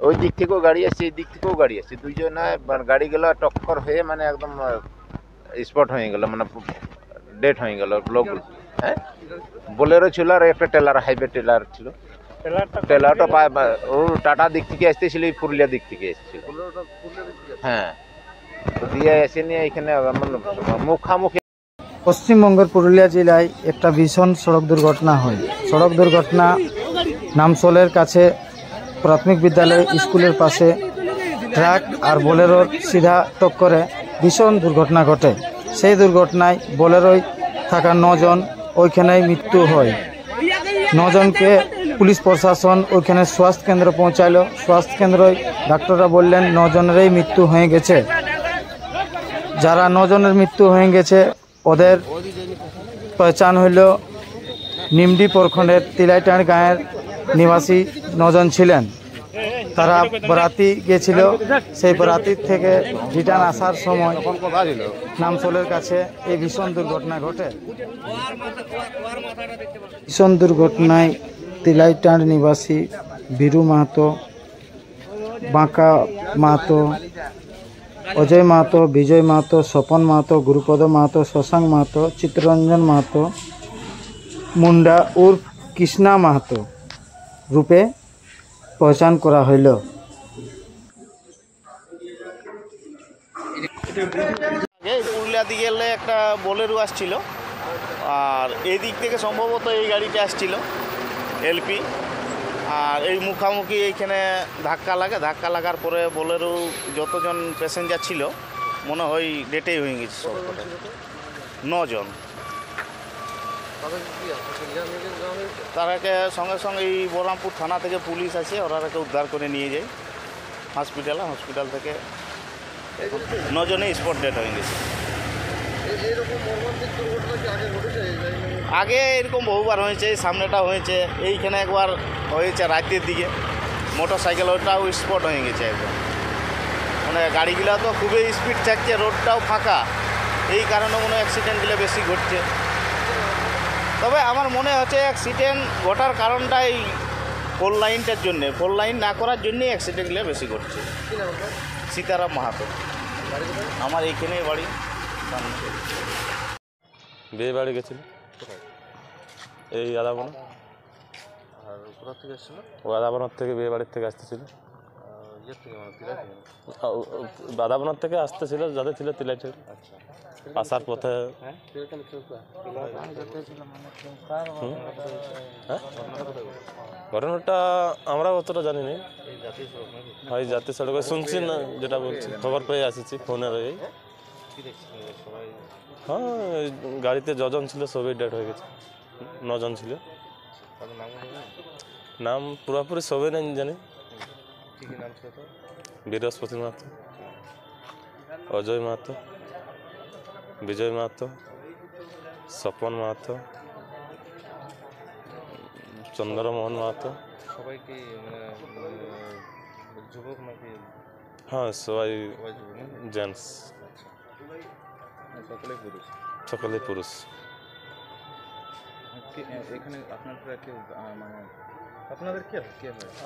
ওই দিক থেকেও গাড়ি আসছে, এই দিক থেকেও গাড়ি আসছে, দুইজনে গাড়িগুলো টক্কর হয়ে মানে একদম স্পট হয়ে গেল, মানে ডেট হয়ে গেল লোক। হ্যাঁ, বোলেরো ছিল আর একটা টেলার, হাইওয়ে টেলার ছিল। টেলারটা ও টাটা দিক থেকে আসতেছিল, পুরুলিয়া দিক থেকে এসেছিল। হ্যাঁ, দিয়ে এসে নিয়ে এখানে মুখামুখি। পশ্চিমবঙ্গের পুরুলিয়া জেলায় একটা ভীষণ সড়ক দুর্ঘটনা হয়। সড়ক দুর্ঘটনা নামসলের কাছে প্রাথমিক বিদ্যালয় স্কুলের পাশে ট্রাক আর বোলেরোর সিধা টক্করে ভীষণ দুর্ঘটনা ঘটে। সেই দুর্ঘটনায় বোলেরোয় থাকা 9 জন ওইখানেই মৃত্যু হয়। 9 জনকে পুলিশ প্রশাসন ওইখানে স্বাস্থ্য কেন্দ্র পৌঁছালো। স্বাস্থ্য কেন্দ্রে ডাক্তাররা বললেন 9 জনেরই মৃত্যু হয়ে গেছে। যারা 9 জনের মৃত্যু হয়ে গেছে ওদের পহচান হইল নিমডি প্রখণ্ডের তিলাইটাঁড় গাঁয়ের নিবাসী 9 জন ছিলেন। তারা বরাতি গেছিল, সেই বরাতি থেকে রিটার্ন আসার সময় নামসলের কাছে এই ভীষণ দুর্ঘটনা ঘটে। ভীষণ দুর্ঘটনায় তিলাইটাঁড় নিবাসী বীরু মাহাতো, বাঁকা মাহাতো, অজয় মাহাতো, বিজয় মাহাতো, স্বপন মাহাতো, গুরুপদ মাহাতো, শশাঙ্ক মাহাতো, চিত্তরঞ্জন মাহাতো মুন্ডা উর্ফ কৃষ্ণা মাহাতো রূপে পহচান করা হইল। পুরুলিয়া দিকে গেলে একটা বোলেরো আসছিল, আর এই দিক থেকে সম্ভবত এই গাড়িটা আসছিল এলপি, আর এই মুখামুখি এইখানে ধাক্কা লাগার পরে বোলেরো যতজন প্যাসেঞ্জার ছিল মনে হয় ডেটেই হয়ে গেছে সব। 9 জন। তারাকে সঙ্গে সঙ্গে এই বহরমপুর থানা থেকে পুলিশ আছে, ওরাকে উদ্ধার করে নিয়ে যায় হসপিটাল থেকে 9 জনেই স্পট ডেট হয়ে গেছে। আগে এরকম বহুবার হয়েছে, সামনেটা হয়েছে, এইখানে একবার হয়েছে রাতের দিকে, মোটর সাইকেল ওটাও স্পট হয়ে গেছে একবার। মানে গাড়িগুলো তো খুবই স্পিড থাকছে, রোডটাও ফাঁকা, এই কারণে মনে হয় অ্যাক্সিডেন্টগুলো বেশি ঘটছে। তবে আমার মনে হচ্ছে অ্যাক্সিডেন্ট ঘটার কারণটা এই 4 লাইনটার জন্যে, 4 লাইন না করার জন্যেই অ্যাক্সিডেন্টগুলো বেশি ঘটছে। সীতারাম মাহাতো আমার এইখানেই বাড়ি। বিয়ে বাড়ি গেছিল এই আদাবনা, ও আদাবনার থেকে বিয়ে বাড়ির থেকে আসতেছিল, আদাবনার থেকে আসতেছিল যাদের ছিল তিলাইটাঁড়। আসার পথে ঘটনাটা আমরা অতটা জানি না, হয় জাতীয় সড়কে শুনছি না, যেটা বলছি খবর পেয়ে আসিছি ফোনের। এই হ্যাঁ, গাড়িতে যজন ছিল সবই ডেট হয়ে গেছে। 9 জন ছিল। নাম পুরোপুরি সবই নাই জানি। বৃহস্পতি মাহাতো, অজয় মাহাতো, বিজয় মাহাতো, স্বপন মাহাতো, চন্দ্রমোহন মাহাতো। হ্যাঁ, সবাই জেন্টস, সকলেই পুরুষ।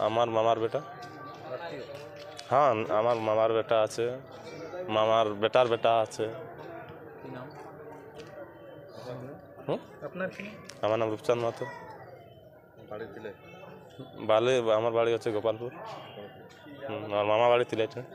আমার মামার বেটা। হ্যাঁ, আমার মামার বেটা আছে, মামার বেটার বেটা আছে। আমার নাম রূপচাঁদ মাহাতো। আমার বাড়ি হচ্ছে গোপালপুর, আমার মামা বাড়ি তিলাইটাঁড়।